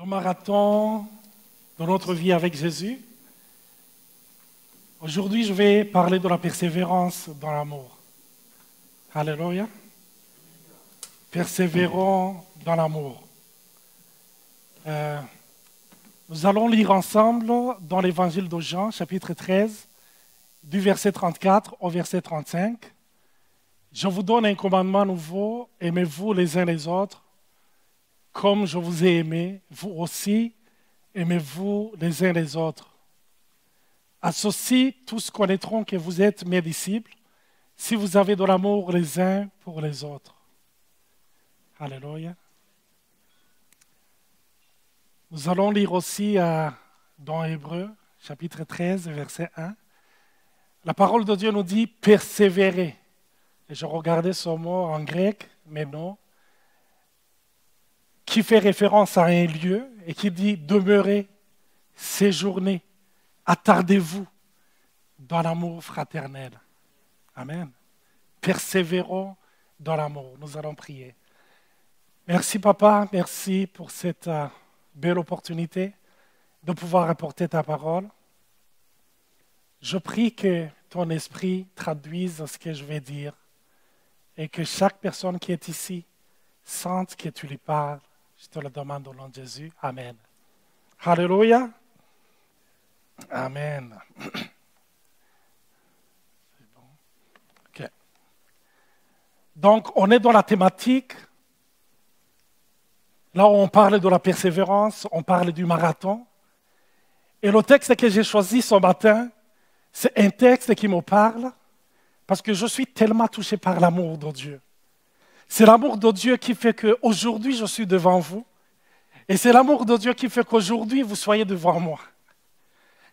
marathon de notre vie avec Jésus. Aujourd'hui, je vais parler de la persévérance dans l'amour. Alléluia. Persévérons dans l'amour. Nous allons lire ensemble dans l'évangile de Jean, chapitre 13, du verset 34 au verset 35. Je vous donne un commandement nouveau, aimez-vous les uns les autres, comme je vous ai aimé, vous aussi, aimez-vous les uns les autres. À ceci, tous connaîtront que vous êtes mes disciples, si vous avez de l'amour les uns pour les autres. Alléluia. Nous allons lire aussi dans Hébreux, chapitre 13, verset 1. La parole de Dieu nous dit « persévérer ». Et je regardais ce mot en grec, mais non, qui fait référence à un lieu et qui dit « demeurer, séjourner, attardez-vous dans l'amour fraternel ». Amen. Persévérons dans l'amour. Nous allons prier. Merci papa, merci pour cette belle opportunité de pouvoir apporter ta parole. Je prie que ton esprit traduise ce que je vais dire et que chaque personne qui est ici sente que tu lui parles. Je te le demande au nom de Jésus. Amen. Alléluia. Amen. C'est bon. OK. Donc, on est dans la thématique. Là où on parle de la persévérance, on parle du marathon. Et le texte que j'ai choisi ce matin, c'est un texte qui me parle parce que je suis tellement touché par l'amour de Dieu. C'est l'amour de Dieu qui fait qu'aujourd'hui je suis devant vous. Et c'est l'amour de Dieu qui fait qu'aujourd'hui vous soyez devant moi.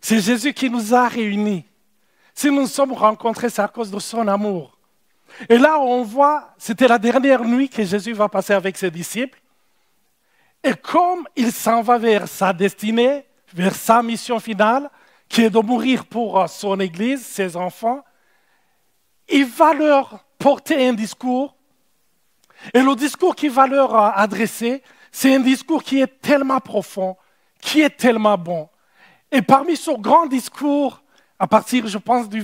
C'est Jésus qui nous a réunis. Si nous nous sommes rencontrés, c'est à cause de son amour. Et là, on voit, c'était la dernière nuit que Jésus va passer avec ses disciples. Et comme il s'en va vers sa destinée, vers sa mission finale, qui est de mourir pour son Église, ses enfants, il va leur porter un discours. Et le discours qu'il va leur adresser, c'est un discours qui est tellement profond, qui est tellement bon. Et parmi ce grand discours, à partir, je pense, du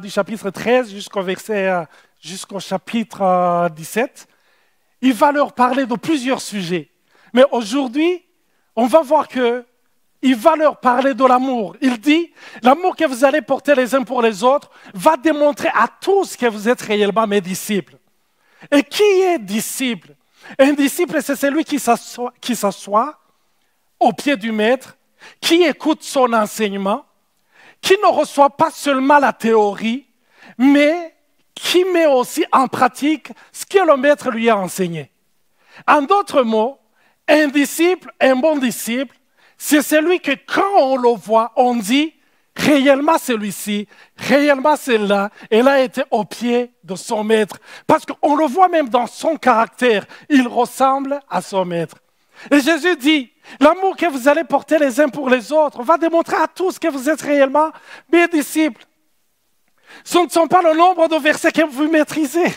chapitre 13 jusqu'au chapitre 17, il va leur parler de plusieurs sujets. Mais aujourd'hui, on va voir qu'il va leur parler de l'amour. Il dit, l'amour que vous allez porter les uns pour les autres va démontrer à tous que vous êtes réellement mes disciples. Et qui est disciple? Un disciple, c'est celui qui s'assoit au pied du maître, qui écoute son enseignement, qui ne reçoit pas seulement la théorie, mais qui met aussi en pratique ce que le maître lui a enseigné. En d'autres mots, un disciple, un bon disciple, c'est celui que quand on le voit, on dit réellement celui-ci, réellement celle-là, elle a été au pied de son maître. Parce qu'on le voit même dans son caractère, il ressemble à son maître. Et Jésus dit, l'amour que vous allez porter les uns pour les autres va démontrer à tous que vous êtes réellement mes disciples. Ce ne sont pas le nombre de versets que vous maîtrisez.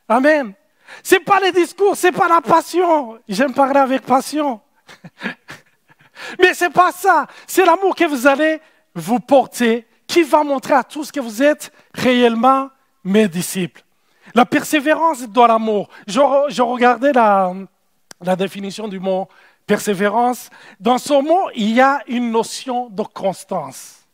Amen. Ce n'est pas les discours, ce n'est pas la passion. J'aime parler avec passion. Mais ce n'est pas ça. C'est l'amour que vous allez vous porter qui va montrer à tous que vous êtes réellement mes disciples. La persévérance dans l'amour. Je regardais la définition du mot persévérance. Dans ce mot, il y a une notion de constance.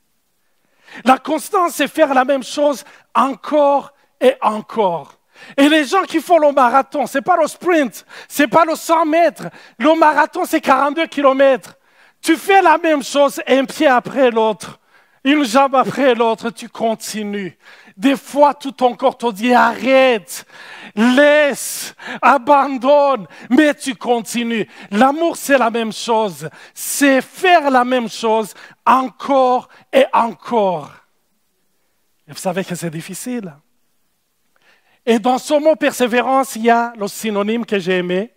La constance, c'est faire la même chose encore et encore. Et les gens qui font le marathon, ce n'est pas le sprint, ce n'est pas le 100 mètres. Le marathon, c'est 42 kilomètres. Tu fais la même chose, un pied après l'autre, une jambe après l'autre, tu continues. Des fois, tout ton corps te dit arrête, laisse, abandonne, mais tu continues. L'amour, c'est la même chose. C'est faire la même chose encore et encore. Et vous savez que c'est difficile. Et dans ce mot persévérance, il y a le synonyme que j'ai aimé.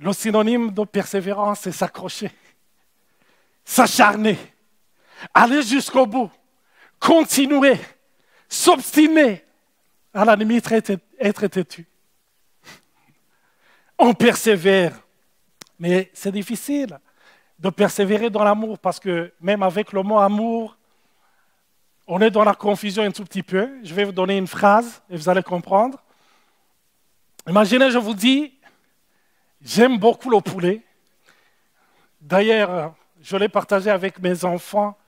Le synonyme de persévérance, c'est s'accrocher, s'acharner, aller jusqu'au bout, continuer, s'obstiner, à la limite être têtu. on persévère. Mais c'est difficile de persévérer dans l'amour parce que même avec le mot amour, on est dans la confusion un tout petit peu. Je vais vous donner une phrase et vous allez comprendre. Imaginez, je vous dis, j'aime beaucoup le poulet. D'ailleurs, je l'ai partagé avec mes enfants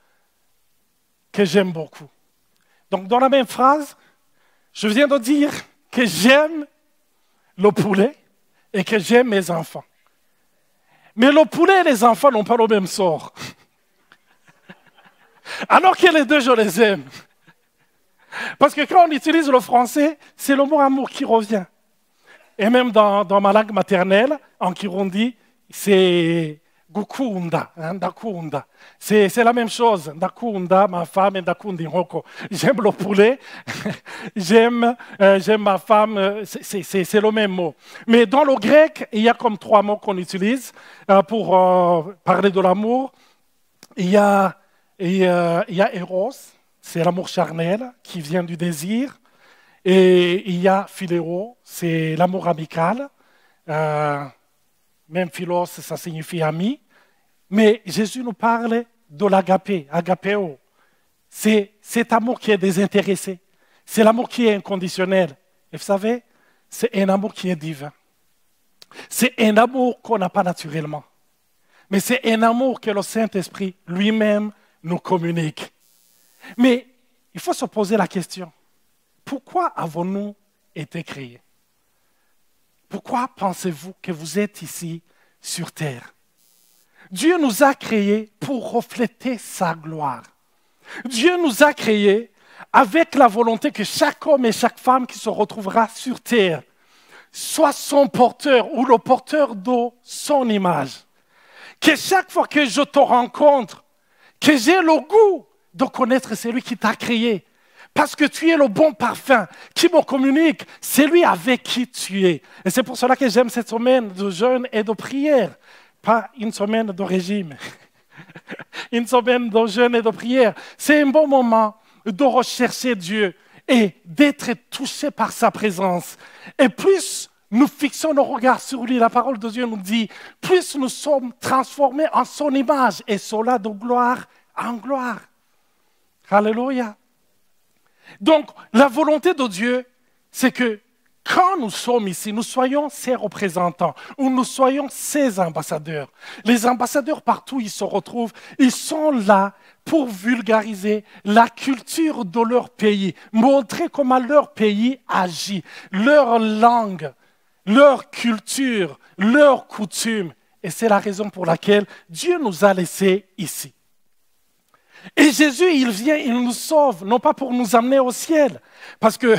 que j'aime beaucoup. Donc, dans la même phrase, je viens de dire que j'aime le poulet et que j'aime mes enfants. Mais le poulet et les enfants n'ont pas le même sort. Alors que les deux, je les aime. Parce que quand on utilise le français, c'est le mot amour qui revient. Et même dans ma langue maternelle, en Kirundi, c'est gukunda, ndakunda. C'est la même chose. Ndakunda, ma femme, et ndakundi hoko. J'aime le poulet, j'aime ma femme, c'est le même mot. Mais dans le grec, il y a comme 3 mots qu'on utilise pour parler de l'amour. Il y a Eros, c'est l'amour charnel qui vient du désir. Et il y a Philéo, c'est l'amour amical. Même philos, ça signifie ami. Mais Jésus nous parle de l'agapé, agapéo. C'est cet amour qui est désintéressé. C'est l'amour qui est inconditionnel. Et vous savez, c'est un amour qui est divin. C'est un amour qu'on n'a pas naturellement. Mais c'est un amour que le Saint-Esprit lui-même nous communique. Mais il faut se poser la question. Pourquoi avons-nous été créés? Pourquoi pensez-vous que vous êtes ici sur terre? Dieu nous a créés pour refléter sa gloire. Dieu nous a créés avec la volonté que chaque homme et chaque femme qui se retrouvera sur terre soit son porteur ou le porteur de son image. Que chaque fois que je te rencontre, que j'ai le goût de connaître celui qui t'a créé. Parce que tu es le bon parfum qui me communique, c'est lui avec qui tu es. Et c'est pour cela que j'aime cette semaine de jeûne et de prière. Pas une semaine de régime. Une semaine de jeûne et de prière. C'est un bon moment de rechercher Dieu et d'être touché par sa présence. Et plus nous fixons nos regards sur lui, la parole de Dieu nous dit, plus nous sommes transformés en son image et cela de gloire en gloire. Alléluia. Donc, la volonté de Dieu, c'est que quand nous sommes ici, nous soyons ses représentants ou nous soyons ses ambassadeurs. Les ambassadeurs, partout où ils se retrouvent, ils sont là pour vulgariser la culture de leur pays, montrer comment leur pays agit, leur langue, leur culture, leurs coutumes. Et c'est la raison pour laquelle Dieu nous a laissés ici. Et Jésus, il vient, il nous sauve, non pas pour nous amener au ciel. Parce que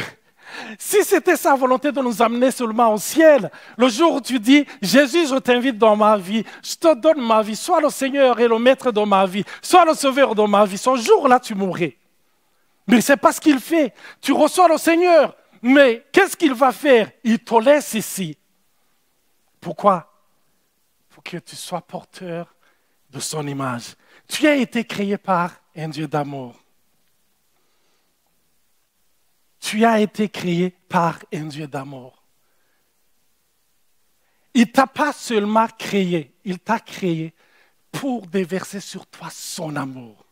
si c'était sa volonté de nous amener seulement au ciel, le jour où tu dis, Jésus, je t'invite dans ma vie, je te donne ma vie, sois le Seigneur et le maître de ma vie, sois le sauveur de ma vie, ce jour-là, tu mourrais. Mais ce n'est pas ce qu'il fait. Tu reçois le Seigneur, mais qu'est-ce qu'il va faire? Il te laisse ici. Pourquoi? Pour que tu sois porteur de son image. Tu as été créé par un Dieu d'amour. Tu as été créé par un Dieu d'amour. Il ne t'a pas seulement créé, il t'a créé pour déverser sur toi son amour.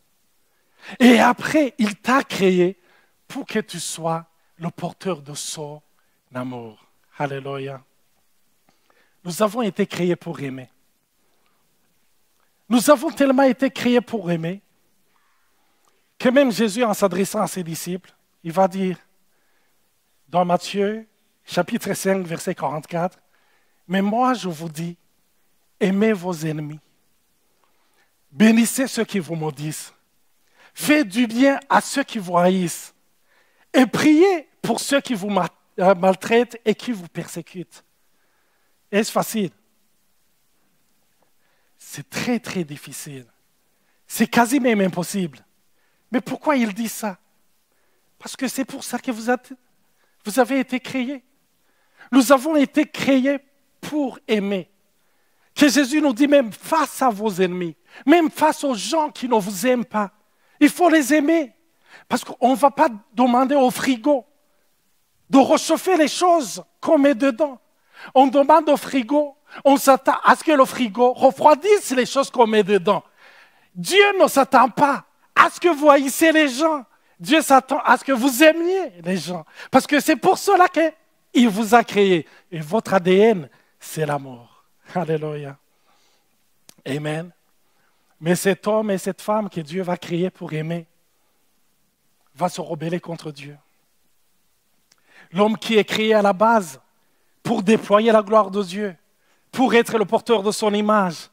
Et après, il t'a créé pour que tu sois le porteur de son amour. Alléluia. Nous avons été créés pour aimer. Nous avons tellement été créés pour aimer que même Jésus, en s'adressant à ses disciples, il va dire dans Matthieu, chapitre 5, verset 44, « Mais moi, je vous dis, aimez vos ennemis, bénissez ceux qui vous maudissent, faites du bien à ceux qui vous haïssent, et priez pour ceux qui vous maltraitent et qui vous persécutent. » Est-ce facile? C'est très, très difficile. C'est quasi même impossible. Mais pourquoi il dit ça? Parce que c'est pour ça que vous avez été créés. Nous avons été créés pour aimer. Que Jésus nous dit même face à vos ennemis, même face aux gens qui ne vous aiment pas, il faut les aimer. Parce qu'on ne va pas demander au frigo de réchauffer les choses qu'on met dedans. On demande au frigo, on s'attend à ce que le frigo refroidisse les choses qu'on met dedans. Dieu ne s'attend pas à ce que vous haïssiez les gens. Dieu s'attend à ce que vous aimiez les gens. Parce que c'est pour cela qu'il vous a créé. Et votre ADN, c'est l'amour. Alléluia. Amen. Mais cet homme et cette femme que Dieu va créer pour aimer va se rebeller contre Dieu. L'homme qui est créé à la base pour déployer la gloire de Dieu, pour être le porteur de son image,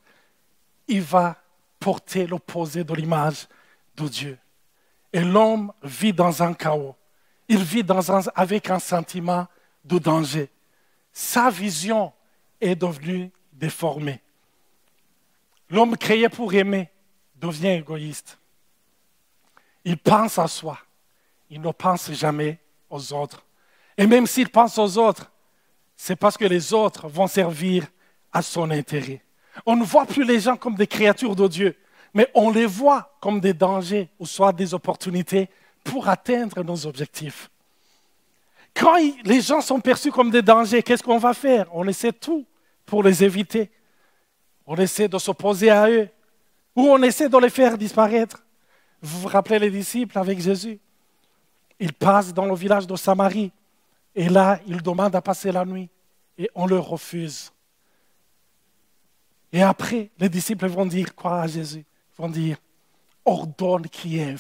il va porter l'opposé de l'image de Dieu. Et l'homme vit dans un chaos. Il vit avec un sentiment de danger. Sa vision est devenue déformée. L'homme créé pour aimer devient égoïste. Il pense à soi. Il ne pense jamais aux autres. Et même s'il pense aux autres, c'est parce que les autres vont servir à son intérêt. On ne voit plus les gens comme des créatures de Dieu, mais on les voit comme des dangers ou soit des opportunités pour atteindre nos objectifs. Quand les gens sont perçus comme des dangers, qu'est-ce qu'on va faire? On essaie tout pour les éviter. On essaie de s'opposer à eux ou on essaie de les faire disparaître. Vous vous rappelez les disciples avec Jésus? Ils passent dans le village de Samarie et là, ils demandent à passer la nuit et on leur refuse. Et après, les disciples vont dire quoi à Jésus? Ils vont dire, ordonne qu'il y ait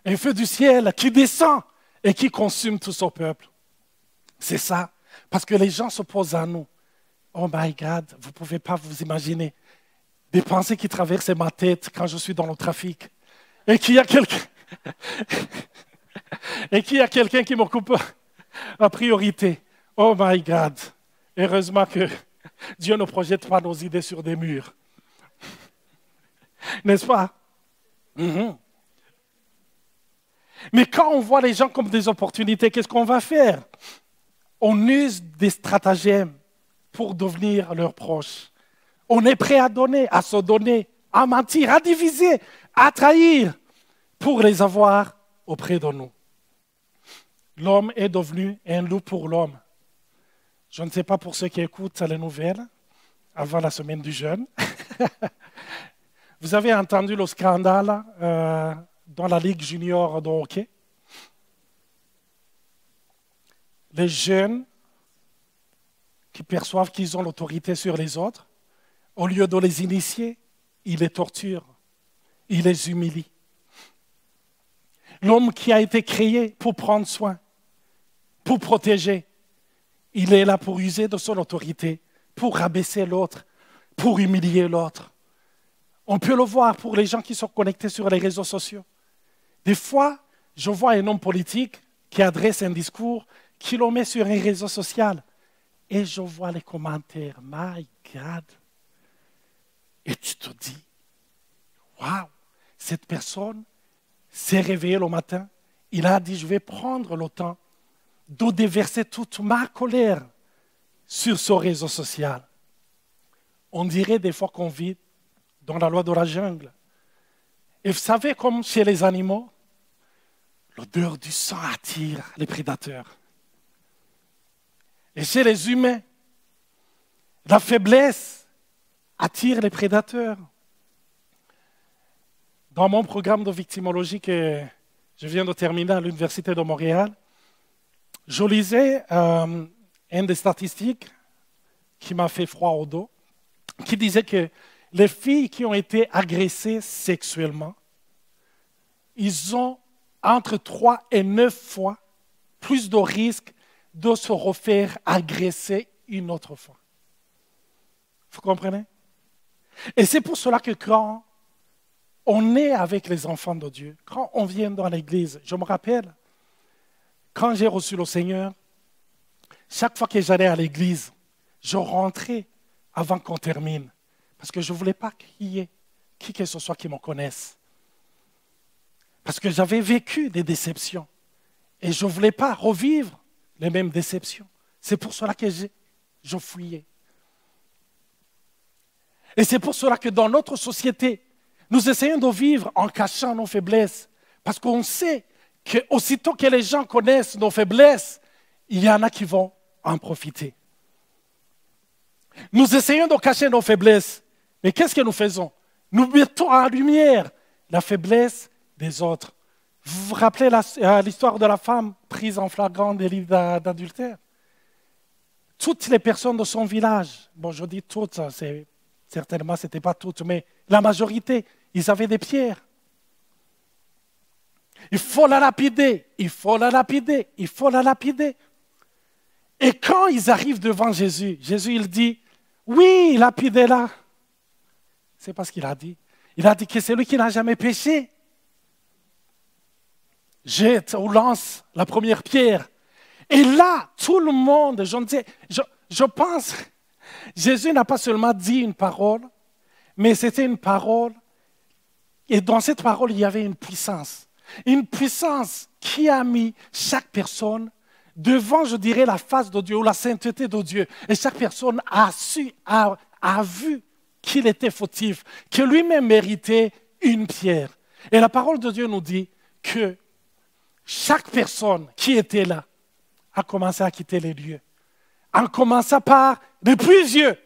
un feu du ciel qui descend et qui consume tout son peuple. C'est ça, parce que les gens s'opposent à nous. Oh my God, vous ne pouvez pas vous imaginer des pensées qui traversent ma tête quand je suis dans le trafic. Et qu'il y a quelqu'un qui m'occupe en priorité. Oh my God, heureusement que Dieu ne projette pas nos idées sur des murs. N'est-ce pas? Mais quand on voit les gens comme des opportunités, qu'est-ce qu'on va faire? On use des stratagèmes pour devenir leurs proches. On est prêt à donner, à se donner, à mentir, à diviser, à trahir pour les avoir auprès de nous. L'homme est devenu un loup pour l'homme. Je ne sais pas pour ceux qui écoutent les nouvelles avant la semaine du jeûne. Vous avez entendu le scandale dans la Ligue junior de hockey? Les jeunes qui perçoivent qu'ils ont l'autorité sur les autres, au lieu de les initier, ils les torturent, ils les humilient. L'homme qui a été créé pour prendre soin, pour protéger, il est là pour user de son autorité, pour rabaisser l'autre, pour humilier l'autre. On peut le voir pour les gens qui sont connectés sur les réseaux sociaux. Des fois, je vois un homme politique qui adresse un discours, qui le met sur un réseau social. Et je vois les commentaires, my God. Et tu te dis, waouh, cette personne s'est réveillée le matin. Il a dit, je vais prendre le temps de déverser toute ma colère sur ce réseau social. On dirait des fois qu'on vit dans la loi de la jungle. Et vous savez, comme chez les animaux, l'odeur du sang attire les prédateurs. Et chez les humains, la faiblesse attire les prédateurs. Dans mon programme de victimologie que je viens de terminer à l'Université de Montréal, je lisais une des statistiques qui m'a fait froid au dos, qui disait que les filles qui ont été agressées sexuellement, ils ont entre 3 et 9 fois plus de risques de se refaire agresser une autre fois. Vous comprenez? Et c'est pour cela que quand on est avec les enfants de Dieu, quand on vient dans l'église, je me rappelle, quand j'ai reçu le Seigneur, chaque fois que j'allais à l'église, je rentrais avant qu'on termine. Parce que je ne voulais pas qu'il y ait qui que ce soit qui me connaisse. Parce que j'avais vécu des déceptions. Et je ne voulais pas revivre les mêmes déceptions. C'est pour cela que je fuyais. Et c'est pour cela que dans notre société, nous essayons de vivre en cachant nos faiblesses. Parce qu'on sait qu'aussitôt que les gens connaissent nos faiblesses, il y en a qui vont en profiter. Nous essayons de cacher nos faiblesses. Mais qu'est-ce que nous faisons? Nous mettons en lumière la faiblesse des autres. Vous vous rappelez l'histoire de la femme prise en flagrant délit d'adultère? Toutes les personnes de son village, bon je dis toutes, certainement ce n'était pas toutes, mais la majorité, ils avaient des pierres. Il faut la lapider, il faut la lapider, il faut la lapider. Et quand ils arrivent devant Jésus, Jésus il dit, oui, lapidez-la. C'est pas ce qu'il a dit. Il a dit que c'est lui qui n'a jamais péché. Jette ou lance la première pierre. Et là, tout le monde, je pense, Jésus n'a pas seulement dit une parole, mais c'était une parole, et dans cette parole, il y avait une puissance. Une puissance qui a mis chaque personne devant, je dirais, la face de Dieu ou la sainteté de Dieu. Et chaque personne a vu qu'il était fautif, que lui-même méritait une pierre. Et la parole de Dieu nous dit que chaque personne qui était là a commencé à quitter les lieux. En commençant par les plus vieux,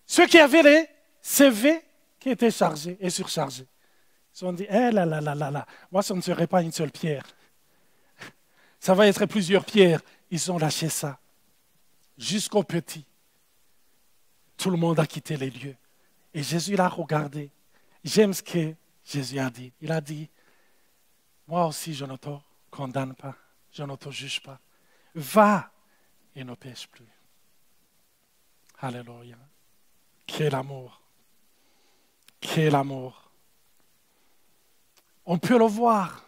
ceux qui avaient les CV qui étaient chargés et surchargés. Ils se sont dit, moi ce ne serait pas une seule pierre. Ça va être plusieurs pierres. Ils ont lâché ça. Jusqu'aux petits. Tout le monde a quitté les lieux. Et Jésus l'a regardé. J'aime ce que Jésus a dit. Il a dit, moi aussi je ne te condamne pas, je ne te juge pas. Va et ne pêche plus. Alléluia. Quel amour. Quel amour. On peut le voir.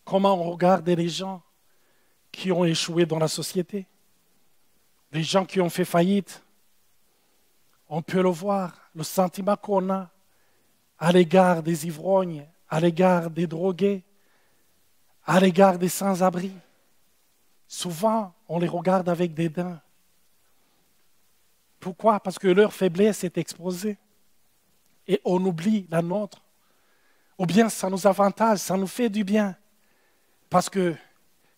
Comment on regarde les gens qui ont échoué dans la société. Les gens qui ont fait faillite. On peut le voir. Le sentiment qu'on a à l'égard des ivrognes, à l'égard des drogués, à l'égard des sans-abri. Souvent, on les regarde avec dédain. Pourquoi? Parce que leur faiblesse est exposée. Et on oublie la nôtre. Ou bien ça nous avantage, ça nous fait du bien. Parce que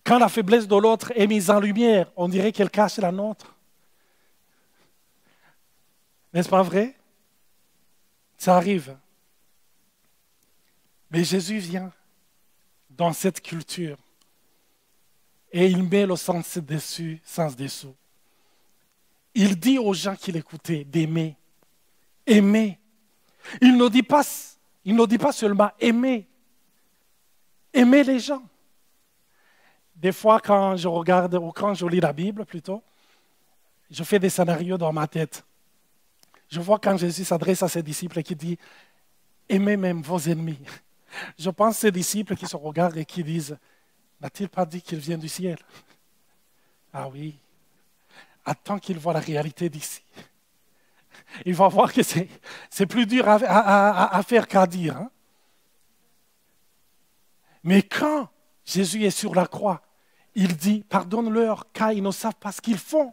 quand la faiblesse de l'autre est mise en lumière, on dirait qu'elle cache la nôtre. N'est-ce pas vrai? Ça arrive. Mais Jésus vient dans cette culture et il met le sens dessus, sens dessous. Il dit aux gens qui l'écoutaient d'aimer. Aimer. Il ne dit pas seulement aimer. Aimer les gens. Des fois, quand je regarde, ou quand je lis la Bible plutôt, je fais des scénarios dans ma tête. Je vois quand Jésus s'adresse à ses disciples et qui dit « Aimez même vos ennemis ». Je pense à ces disciples qui se regardent et qui disent « N'a-t-il pas dit qu'il vient du ciel ?» Ah oui, attends qu'il voit la réalité d'ici. Il va voir que c'est plus dur à faire qu'à dire. Hein? Mais quand Jésus est sur la croix, il dit « Pardonne-leur car ils ne savent pas ce qu'ils font ».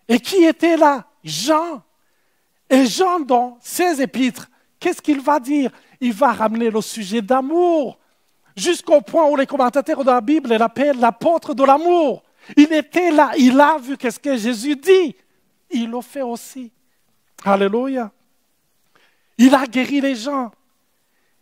Et qui était là? Jean. Et Jean, dans ses épîtres, qu'est-ce qu'il va dire? Il va ramener le sujet d'amour, jusqu'au point où les commentateurs de la Bible l'appellent l'apôtre de l'amour. Il était là, il a vu qu'est-ce que Jésus dit. Il le fait aussi. Alléluia. Il a guéri les gens.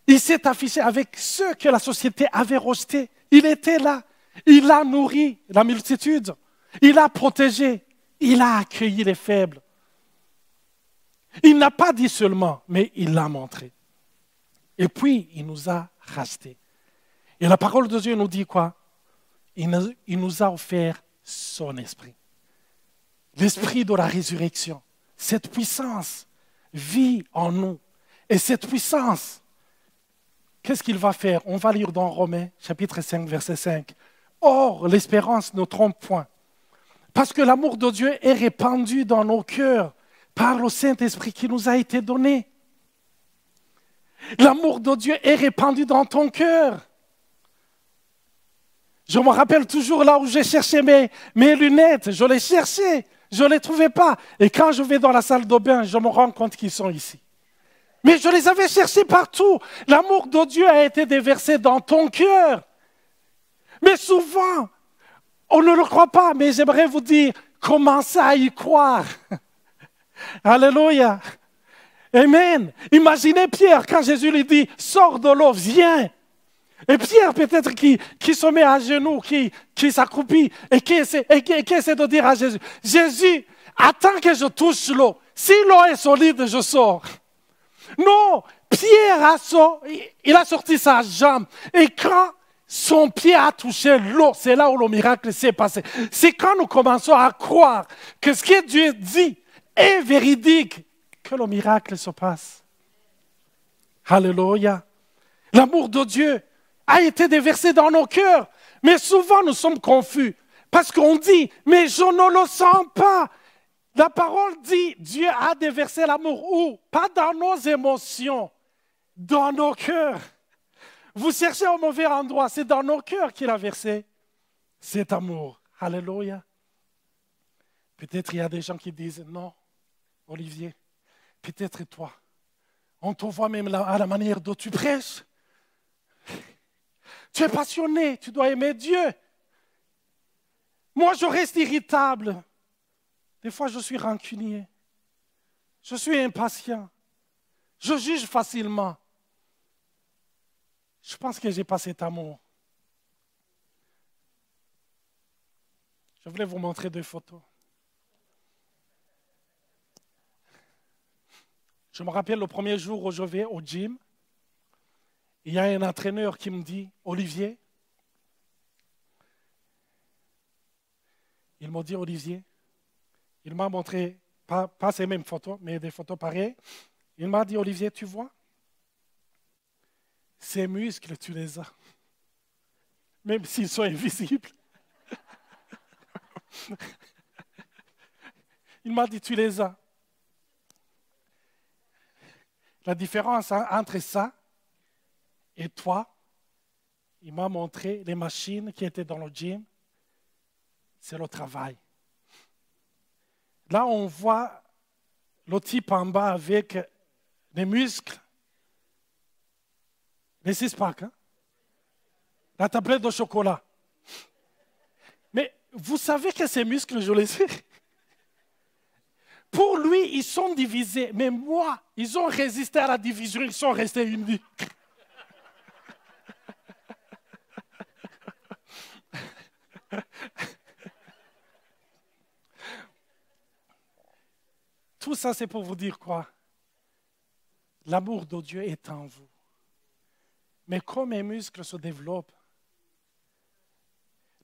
Il s'est affiché avec ceux que la société avait rejetés. Il était là. Il a nourri la multitude. Il a protégé. Il a accueilli les faibles. Il n'a pas dit seulement, mais il l'a montré. Et puis, il nous a rachetés. Et la parole de Dieu nous dit quoi? Il nous a offert son esprit. L'esprit de la résurrection. Cette puissance vit en nous. Et cette puissance, qu'est-ce qu'il va faire? On va lire dans Romains, chapitre 5, verset 5. Or, l'espérance ne trompe point. Parce que l'amour de Dieu est répandu dans nos cœurs par le Saint-Esprit qui nous a été donné. L'amour de Dieu est répandu dans ton cœur. Je me rappelle toujours là où j'ai cherché mes lunettes. Je les cherchais, je ne les trouvais pas. Et quand je vais dans la salle de bain, je me rends compte qu'ils sont ici. Mais je les avais cherchés partout. L'amour de Dieu a été déversé dans ton cœur. Mais souvent, on ne le croit pas, mais j'aimerais vous dire, commencer à y croire. Alléluia. Amen. Imaginez Pierre quand Jésus lui dit, sors de l'eau, viens. Et Pierre peut-être qui se met à genoux, qui s'accroupit et qui essaie de dire à Jésus, Jésus, attends que je touche l'eau. Si l'eau est solide, je sors. Non, Pierre il a sorti sa jambe. Et quand son pied a touché l'eau, c'est là où le miracle s'est passé. C'est quand nous commençons à croire que ce que Dieu dit est véridique, que le miracle se passe. Alléluia. L'amour de Dieu a été déversé dans nos cœurs. Mais souvent, nous sommes confus. Parce qu'on dit, mais je ne le sens pas. La parole dit, Dieu a déversé l'amour où? Pas dans nos émotions, dans nos cœurs. Vous cherchez au mauvais endroit, c'est dans nos cœurs qu'il a versé cet amour. Alléluia. Peut-être il y a des gens qui disent, non, Olivier, peut-être toi. On te voit même à la manière dont tu prêches. Tu es passionné, tu dois aimer Dieu. Moi, je reste irritable. Des fois, je suis rancunier. Je suis impatient. Je juge facilement. Je pense que je n'ai pas cet amour. Je voulais vous montrer 2 photos. Je me rappelle le premier jour où je vais au gym. Il y a un entraîneur qui me dit, Olivier, il m'a dit, Olivier, il m'a montré, pas ces mêmes photos, mais des photos pareilles. Il m'a dit, Olivier, tu vois, ces muscles, tu les as, même s'ils sont invisibles. Il m'a dit, tu les as. La différence entre ça et toi, il m'a montré les machines qui étaient dans le gym, c'est le travail. Là, on voit le type en bas avec les muscles, les 6-pack, hein? La tablette de chocolat. Mais vous savez que ces muscles, je les ai. Pour lui, ils sont divisés. Mais moi, ils ont résisté à la division, ils sont restés unis. Tout ça, c'est pour vous dire quoi? L'amour de Dieu est en vous. Mais comme mes muscles se développent,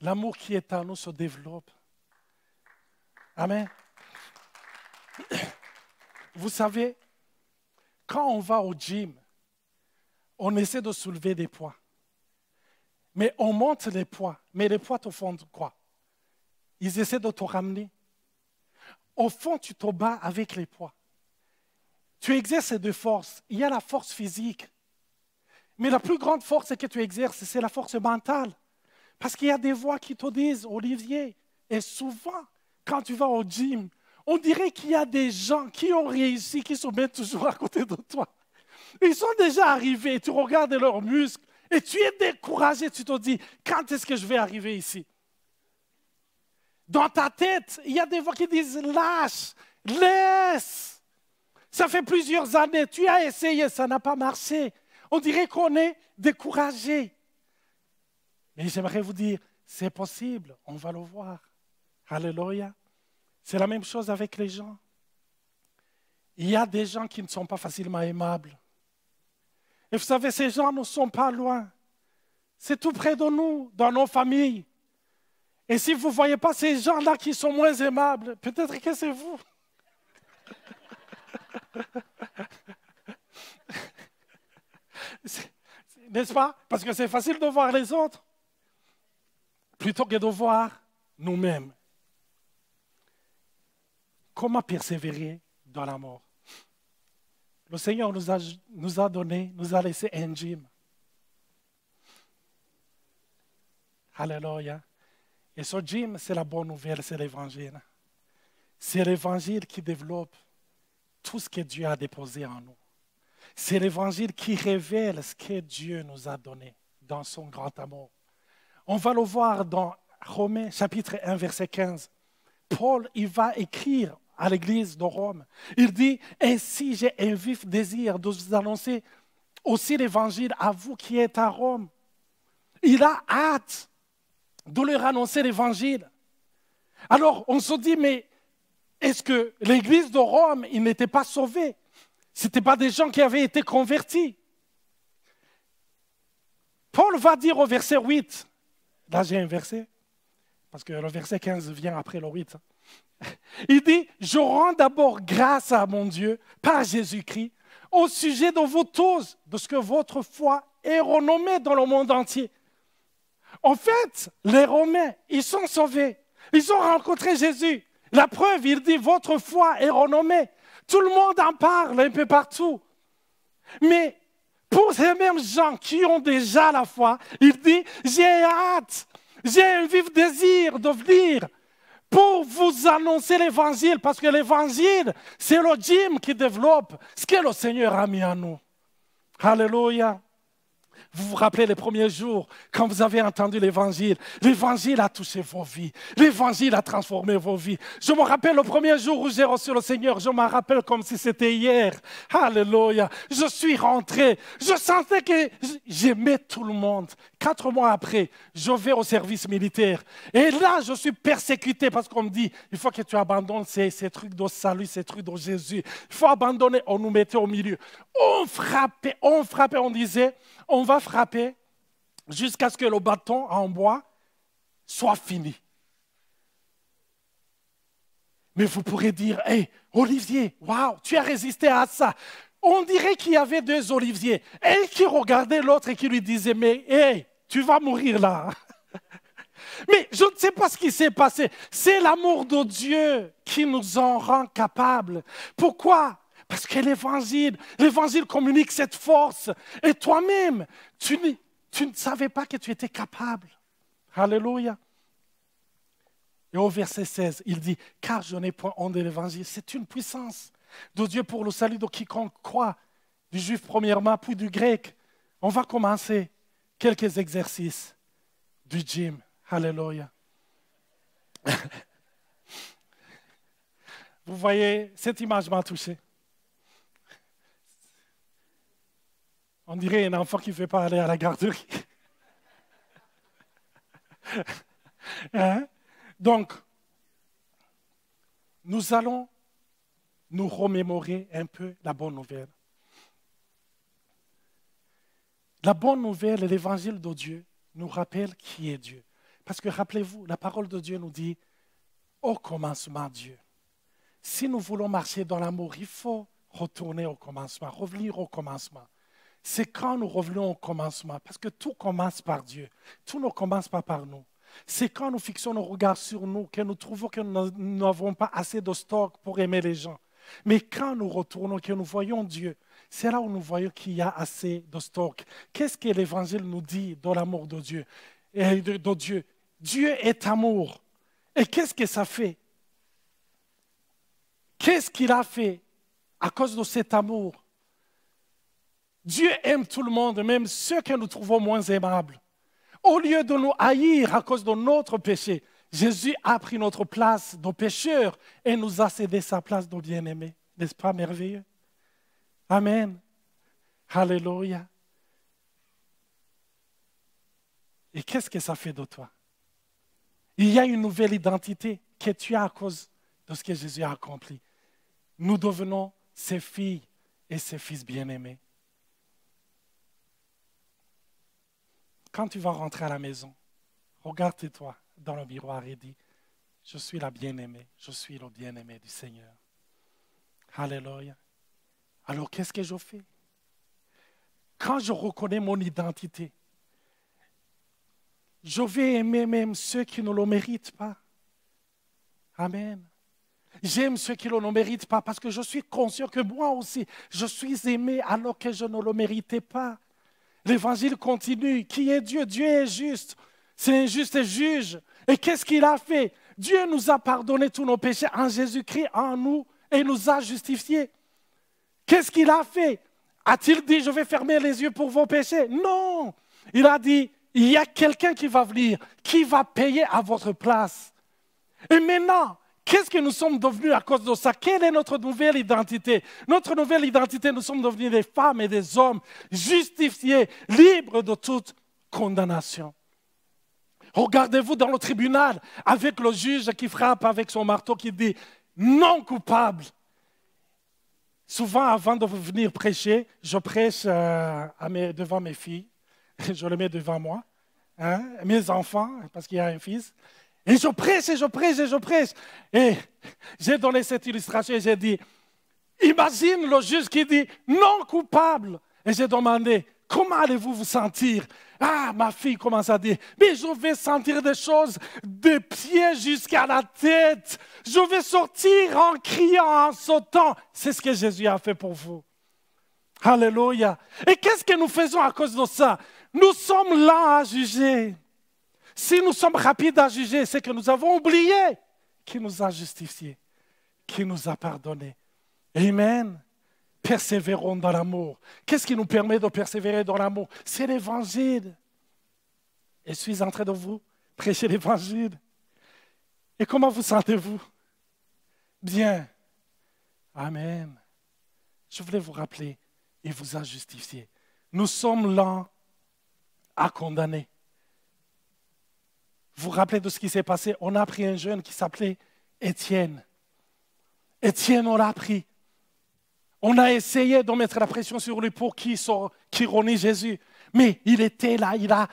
l'amour qui est en nous se développe. Amen. Vous savez, quand on va au gym, on essaie de soulever des poids. Mais on monte les poids. Mais les poids te font quoi? Ils essaient de te ramener. Au fond, tu te bats avec les poids. Tu exerces de force. Il y a la force physique. Mais la plus grande force que tu exerces, c'est la force mentale. Parce qu'il y a des voix qui te disent, Olivier, et souvent, quand tu vas au gym, on dirait qu'il y a des gens qui ont réussi, qui se mettent toujours à côté de toi. Ils sont déjà arrivés, tu regardes leurs muscles, et tu es découragé, tu te dis, quand est-ce que je vais arriver ici? Dans ta tête, il y a des voix qui disent, lâche, laisse. Ça fait plusieurs années, tu as essayé, ça n'a pas marché. On dirait qu'on est découragé. Mais j'aimerais vous dire, c'est possible, on va le voir. Alléluia. C'est la même chose avec les gens. Il y a des gens qui ne sont pas facilement aimables. Et vous savez, ces gens ne sont pas loin. C'est tout près de nous, dans nos familles. Et si vous ne voyez pas ces gens-là qui sont moins aimables, peut-être que c'est vous. N'est-ce pas? Parce que c'est facile de voir les autres, plutôt que de voir nous-mêmes. Comment persévérer dans la mort? Le Seigneur nous a donné, nous a laissé un gym. Alléluia. Et ce gym, c'est la bonne nouvelle, c'est l'évangile. C'est l'évangile qui développe tout ce que Dieu a déposé en nous. C'est l'évangile qui révèle ce que Dieu nous a donné dans son grand amour. On va le voir dans Romains chapitre 1, verset 15. Paul, il va écrire à l'église de Rome. Il dit, ainsi j'ai un vif désir de vous annoncer aussi l'évangile à vous qui êtes à Rome. Il a hâte de leur annoncer l'évangile. Alors, on se dit, mais est-ce que l'église de Rome, ils n'étaient pas sauvés? Ce n'étaient pas des gens qui avaient été convertis. Paul va dire au verset 8, là j'ai un verset, parce que le verset 15 vient après le 8. Il dit, je rends d'abord grâce à mon Dieu par Jésus-Christ au sujet de vous tous, de ce que votre foi est renommée dans le monde entier. En fait, les Romains, ils sont sauvés. Ils ont rencontré Jésus. La preuve, il dit, votre foi est renommée. Tout le monde en parle un peu partout. Mais pour ces mêmes gens qui ont déjà la foi, il dit, j'ai hâte, j'ai un vif désir de venir pour vous annoncer l'évangile, parce que l'évangile, c'est le gym qui développe ce que le Seigneur a mis en nous. Alléluia. Vous vous rappelez les premiers jours, quand vous avez entendu l'évangile. L'évangile a touché vos vies. L'évangile a transformé vos vies. Je me rappelle le premier jour où j'ai reçu le Seigneur. Je m'en rappelle comme si c'était hier. Alléluia. Je suis rentré. Je sentais que j'aimais tout le monde. 4 mois après, je vais au service militaire. Et là, je suis persécuté parce qu'on me dit, il faut que tu abandonnes ces trucs de salut, ces trucs de Jésus. Il faut abandonner. On nous mettait au milieu. On frappait, on disait, on va frapper jusqu'à ce que le bâton en bois soit fini. Mais vous pourrez dire, hey, Olivier, waouh, tu as résisté à ça. On dirait qu'il y avait 2 Oliviers. Un qui regardait l'autre et qui lui disait, mais hey, tu vas mourir là. Mais je ne sais pas ce qui s'est passé. C'est l'amour de Dieu qui nous en rend capables. Pourquoi ? Parce que l'évangile communique cette force. Et toi-même, tu ne savais pas que tu étais capable. Alléluia. Et au verset 16, il dit, « Car je n'ai point honte de l'évangile. » C'est une puissance de Dieu pour le salut de quiconque croit, du juif premièrement, puis du grec. On va commencer quelques exercices du gym. Alléluia. Vous voyez, cette image m'a touché. On dirait un enfant qui ne veut pas aller à la garderie. Hein? Donc, nous allons nous remémorer un peu la bonne nouvelle. La bonne nouvelle et l'évangile de Dieu nous rappelle qui est Dieu. Parce que rappelez-vous, la parole de Dieu nous dit, au commencement Dieu. Si nous voulons marcher dans l'amour, il faut retourner au commencement, revenir au commencement. C'est quand nous revenons au commencement, parce que tout commence par Dieu. Tout ne commence pas par nous. C'est quand nous fixons nos regards sur nous, que nous trouvons que nous n'avons pas assez de stock pour aimer les gens. Mais quand nous retournons, que nous voyons Dieu, c'est là où nous voyons qu'il y a assez de stock. Qu'est-ce que l'Évangile nous dit dans l'amour de Dieu? Dieu est amour. Et qu'est-ce que ça fait? Qu'est-ce qu'il a fait à cause de cet amour? Dieu aime tout le monde, même ceux que nous trouvons moins aimables. Au lieu de nous haïr à cause de notre péché, Jésus a pris notre place de pécheurs et nous a cédé sa place de bien-aimé. N'est-ce pas merveilleux? Amen. Alléluia. Et qu'est-ce que ça fait de toi? Il y a une nouvelle identité que tu as à cause de ce que Jésus a accompli. Nous devenons ses filles et ses fils bien-aimés. Quand tu vas rentrer à la maison, regarde-toi dans le miroir et dis, je suis la bien-aimée, je suis le bien-aimé du Seigneur. Alléluia. Alors qu'est-ce que je fais? Quand je reconnais mon identité, je vais aimer même ceux qui ne le méritent pas. Amen. J'aime ceux qui ne le méritent pas parce que je suis conscient que moi aussi, je suis aimé alors que je ne le méritais pas. L'évangile continue. Qui est Dieu? Dieu est juste. C'est un juste juge. Et qu'est-ce qu'il a fait? Dieu nous a pardonné tous nos péchés en Jésus-Christ, en nous, et nous a justifiés. Qu'est-ce qu'il a fait? A-t-il dit, je vais fermer les yeux pour vos péchés? Non. Il a dit, il y a quelqu'un qui va venir, qui va payer à votre place. Et maintenant, Qu'est-ce que nous sommes devenus à cause de ça? Quelle est notre nouvelle identité? Notre nouvelle identité, nous sommes devenus des femmes et des hommes justifiés, libres de toute condamnation. Regardez-vous dans le tribunal avec le juge qui frappe avec son marteau qui dit non coupable. Souvent, avant de venir prêcher, je prêche devant mes filles. Je les mets devant moi, mes enfants, parce qu'il y a un fils. Et je prêche, et je prêche, et je prêche. Et j'ai donné cette illustration et j'ai dit, imagine le juge qui dit non coupable. Et j'ai demandé, comment allez-vous vous sentir? Ah, ma fille commence à dire, mais je vais sentir des choses des pieds jusqu'à la tête. Je vais sortir en criant, en sautant. C'est ce que Jésus a fait pour vous. Alléluia. Et qu'est-ce que nous faisons à cause de ça? Nous sommes lents à juger. Si nous sommes rapides à juger, c'est que nous avons oublié qui nous a justifiés, qui nous a pardonnés. Amen. Persévérons dans l'amour. Qu'est-ce qui nous permet de persévérer dans l'amour? C'est l'Évangile. Et je suis en train de vous prêcher l'Évangile. Et comment vous sentez-vous? Bien. Amen. Je voulais vous rappeler, il vous a justifié. Nous sommes lents à condamner. Vous vous rappelez de ce qui s'est passé? On a pris un jeune qui s'appelait Étienne. Étienne, on l'a pris. On a essayé de mettre la pression sur lui pour qu'il renie Jésus. Mais il était là, il a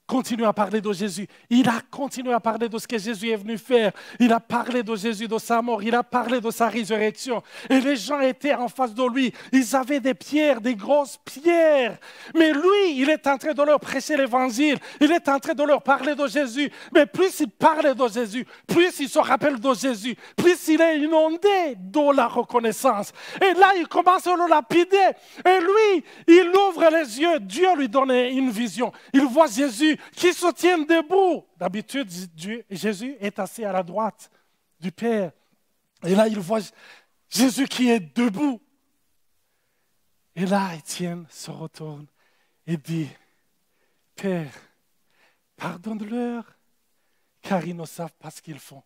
continué à parler de Jésus. Il a continué à parler de ce que Jésus est venu faire. Il a parlé de Jésus, de sa mort. Il a parlé de sa résurrection. Et les gens étaient en face de lui. Ils avaient des pierres, des grosses pierres. Mais lui, il est en train de leur prêcher l'évangile. Il est en train de leur parler de Jésus. Mais plus il parle de Jésus, plus il se rappelle de Jésus, plus il est inondé de la reconnaissance. Et là, il commence à le lapider. Et lui, il ouvre les yeux. Dieu lui donne une vision. Il voit Jésus qui se tient debout. D'habitude, Jésus est assis à la droite du Père. Et là, il voit Jésus qui est debout. Et là, Étienne se retourne et dit, Père, pardonne-leur, car ils ne savent pas ce qu'ils font.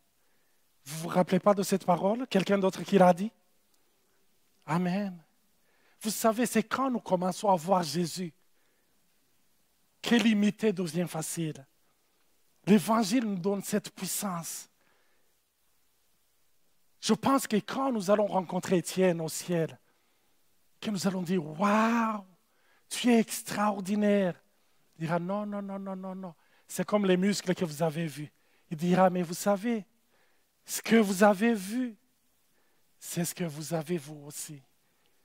Vous ne vous rappelez pas de cette parole? Quelqu'un d'autre qui l'a dit? Amen. Vous savez, c'est quand nous commençons à voir Jésus que l'imiter devient facile. L'Évangile nous donne cette puissance. Je pense que quand nous allons rencontrer Étienne au ciel, que nous allons dire, waouh, tu es extraordinaire. Il dira, non, non, non, non, non, non. C'est comme les muscles que vous avez vus. Il dira, mais vous savez, ce que vous avez vu, c'est ce que vous avez vous aussi.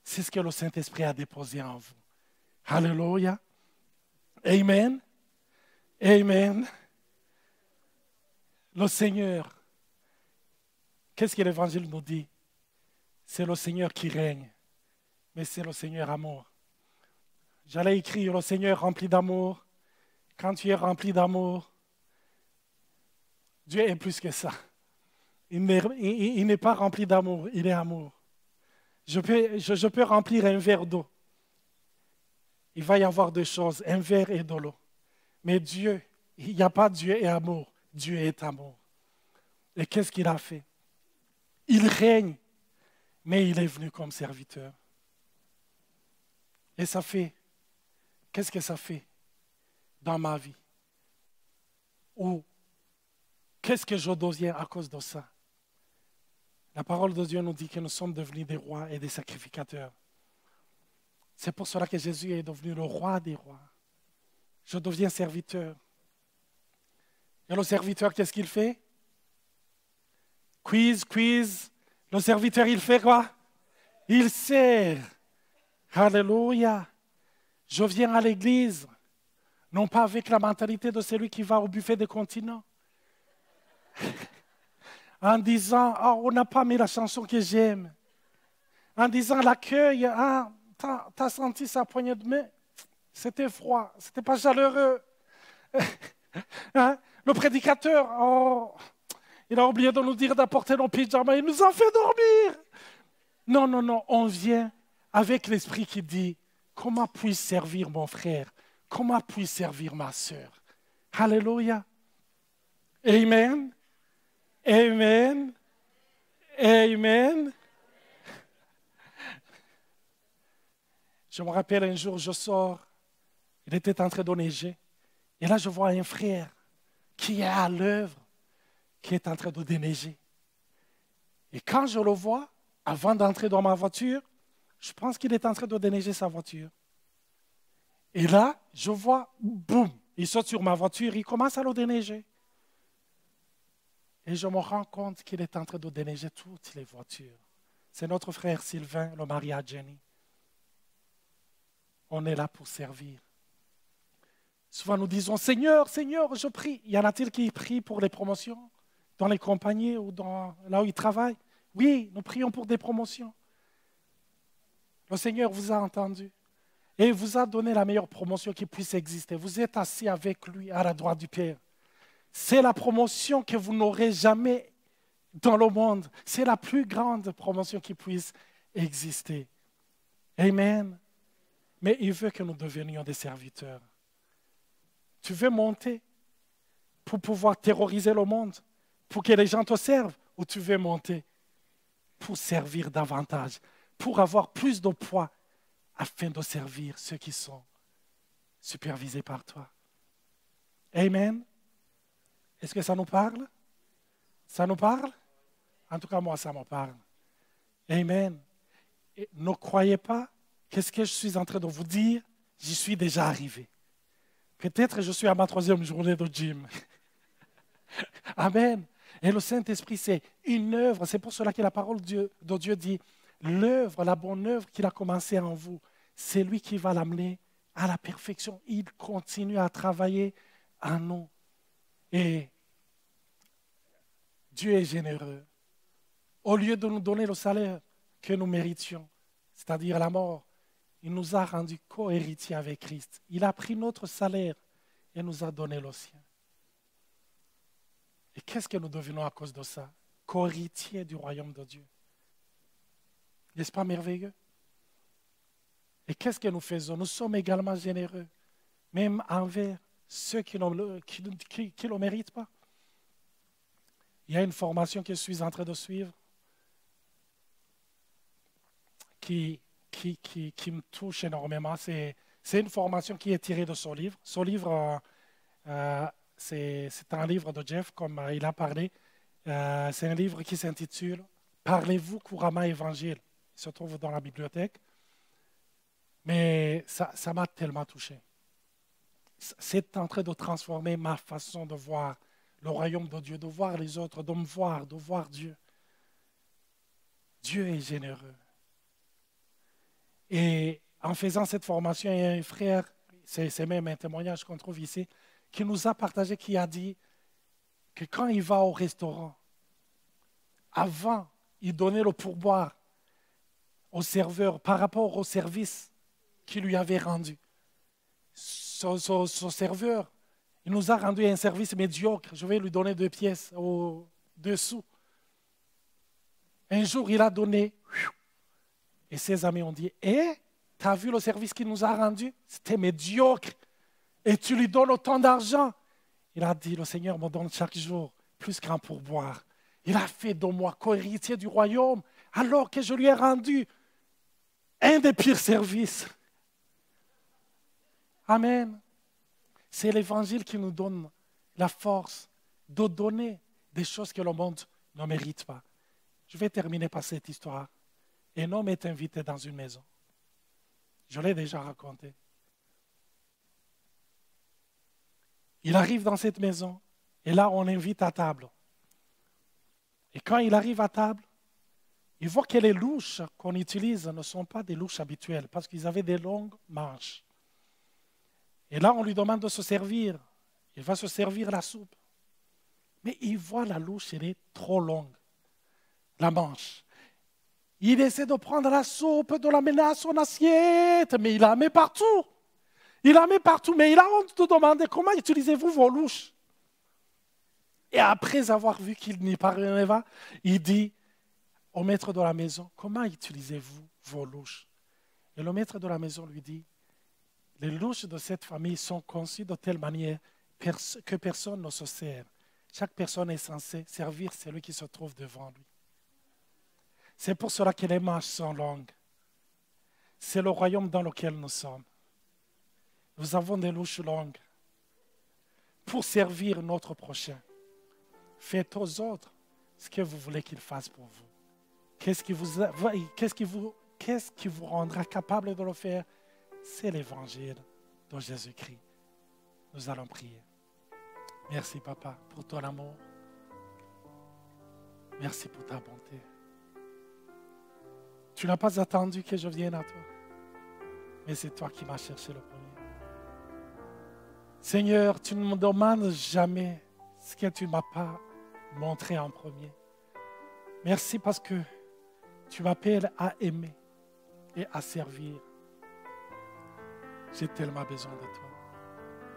C'est ce que le Saint-Esprit a déposé en vous. Alléluia. Amen. Amen. Le Seigneur, qu'est-ce que l'Évangile nous dit? C'est le Seigneur qui règne, mais c'est le Seigneur amour. J'allais écrire le Seigneur rempli d'amour. Quand tu es rempli d'amour, Dieu est plus que ça. Il n'est pas rempli d'amour, il est amour. Je peux remplir un verre d'eau. Il va y avoir deux choses, un verre et de l'eau. Mais Dieu, il n'y a pas Dieu et amour. Dieu est amour. Et qu'est-ce qu'il a fait? Il règne, mais il est venu comme serviteur. Et ça fait, qu'est-ce que ça fait dans ma vie? Ou qu'est-ce que je deviens à cause de ça? La parole de Dieu nous dit que nous sommes devenus des rois et des sacrificateurs. C'est pour cela que Jésus est devenu le roi des rois. Je deviens serviteur. Et le serviteur, qu'est-ce qu'il fait? Quiz, quiz. Le serviteur, il fait quoi? Il sert. Alléluia. Je viens à l'église, non pas avec la mentalité de celui qui va au buffet des continents. En disant, oh, on n'a pas mis la chanson que j'aime. En disant l'accueil, ah, t'as senti sa poignée de main? C'était froid, c'était pas chaleureux. Hein? Le prédicateur, oh, il a oublié de nous dire d'apporter nos pyjamas, il nous a fait dormir. Non, non, non, on vient avec l'esprit qui dit, comment puis-je servir mon frère? Comment puis-je servir ma sœur? Alléluia. Amen. Amen. Amen. Je me rappelle un jour, je sors, il était en train de neiger. Et là, je vois un frère qui est à l'œuvre, qui est en train de déneiger. Et quand je le vois, avant d'entrer dans ma voiture, je pense qu'il est en train de déneiger sa voiture. Et là, je vois, boum, il saute sur ma voiture, il commence à le déneiger. Et je me rends compte qu'il est en train de déneiger toutes les voitures. C'est notre frère Sylvain, le mari à Jenny. On est là pour servir. Souvent nous disons, Seigneur, Seigneur, je prie. Y en a-t-il qui prient pour les promotions dans les compagnies ou là où ils travaillent? Oui, nous prions pour des promotions. Le Seigneur vous a entendu et il vous a donné la meilleure promotion qui puisse exister. Vous êtes assis avec lui à la droite du Père. C'est la promotion que vous n'aurez jamais dans le monde. C'est la plus grande promotion qui puisse exister. Amen. Mais il veut que nous devenions des serviteurs. Tu veux monter pour pouvoir terroriser le monde, pour que les gens te servent, ou tu veux monter pour servir davantage, pour avoir plus de poids afin de servir ceux qui sont supervisés par toi. Amen. Est-ce que ça nous parle? Ça nous parle? En tout cas, moi, ça me parle. Amen. Et ne croyez pas que ce que je suis en train de vous dire, j'y suis déjà arrivé. Peut-être je suis à ma 3e journée de gym. Amen. Et le Saint-Esprit, c'est une œuvre. C'est pour cela que la parole de Dieu dit, l'œuvre, la bonne œuvre qu'il a commencée en vous, c'est lui qui va l'amener à la perfection. Il continue à travailler en nous. Et Dieu est généreux. Au lieu de nous donner le salaire que nous méritions, c'est-à-dire la mort, il nous a rendus co-héritiers avec Christ. Il a pris notre salaire et nous a donné le sien. Et qu'est-ce que nous devenons à cause de ça? Co-héritiers du royaume de Dieu. N'est-ce pas merveilleux? Et qu'est-ce que nous faisons? Nous sommes également généreux, même envers ceux qui ne le méritent pas. Il y a une formation que je suis en train de suivre qui me touche énormément. C'est une formation qui est tirée de son livre. Son livre, c'est un livre de Jeff, comme il a parlé. C'est un livre qui s'intitule « Parlez-vous couramment évangile ». Il se trouve dans la bibliothèque. Mais ça m'a tellement touché. C'est en train de transformer ma façon de voir le royaume de Dieu, de voir les autres, de voir Dieu. Dieu est généreux. Et en faisant cette formation, il y a un frère, c'est même un témoignage qu'on trouve ici, qui nous a partagé, qui a dit que quand il va au restaurant, avant, il donnait le pourboire au serveur par rapport au service qu'il lui avait rendu. Son serveur, il nous a rendu un service médiocre. Je vais lui donner 2 pièces ou 2 sous. Un jour, il a donné, et ses amis ont dit, tu as vu le service qu'il nous a rendu? C'était médiocre. Et tu lui donnes autant d'argent. Il a dit, le Seigneur me donne chaque jour plus qu'un pourboire. Il a fait de moi co-héritier du royaume, alors que je lui ai rendu un des pires services. Amen. C'est l'Évangile qui nous donne la force de donner des choses que le monde ne mérite pas. Je vais terminer par cette histoire. Un homme est invité dans une maison. Je l'ai déjà raconté. Il arrive dans cette maison et là, on l'invite à table. Et quand il arrive à table, il voit que les louches qu'on utilise ne sont pas des louches habituelles parce qu'ils avaient des longues manches. Et là, on lui demande de se servir. Il va se servir la soupe. Mais il voit la louche, elle est trop longue, la manche. Il essaie de prendre la soupe, de l'amener à son assiette, mais il la met partout. Il la met partout, mais il a honte de demander comment utilisez-vous vos louches. Et après avoir vu qu'il n'y parvenait pas, il dit au maître de la maison, comment utilisez-vous vos louches? Et le maître de la maison lui dit, les louches de cette famille sont conçues de telle manière que personne ne se sert. Chaque personne est censée servir celui qui se trouve devant lui. C'est pour cela que les marches sont longues. C'est le royaume dans lequel nous sommes. Nous avons des louches longues pour servir notre prochain. Faites aux autres ce que vous voulez qu'ils fassent pour vous. Qu'est-ce qui vous rendra capable de le faire? C'est l'évangile de Jésus-Christ. Nous allons prier. Merci, Papa, pour ton amour. Merci pour ta bonté. Tu n'as pas attendu que je vienne à toi, mais c'est toi qui m'as cherché le premier. Seigneur, tu ne me demandes jamais ce que tu ne m'as pas montré en premier. Merci parce que tu m'appelles à aimer et à servir. J'ai tellement besoin de toi.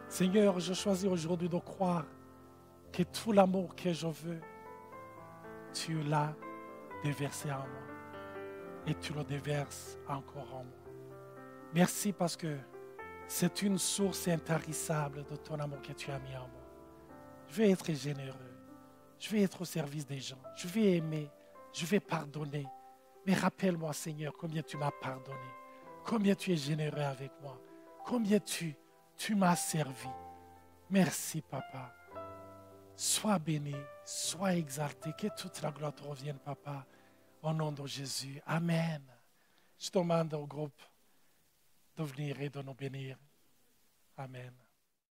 Seigneur, je choisis aujourd'hui de croire que tout l'amour que je veux, tu l'as déversé en moi et tu le déverses encore en moi. Merci parce que c'est une source intarissable de ton amour que tu as mis en moi. Je vais être généreux. Je vais être au service des gens. Je vais aimer. Je vais pardonner. Mais rappelle-moi, Seigneur, combien tu m'as pardonné. Combien tu es généreux avec moi. Combien tu m'as servi. Merci, Papa. Sois béni, sois exalté. Que toute la gloire te revienne, Papa. Au nom de Jésus. Amen. Je demande au groupe de venir et de nous bénir. Amen.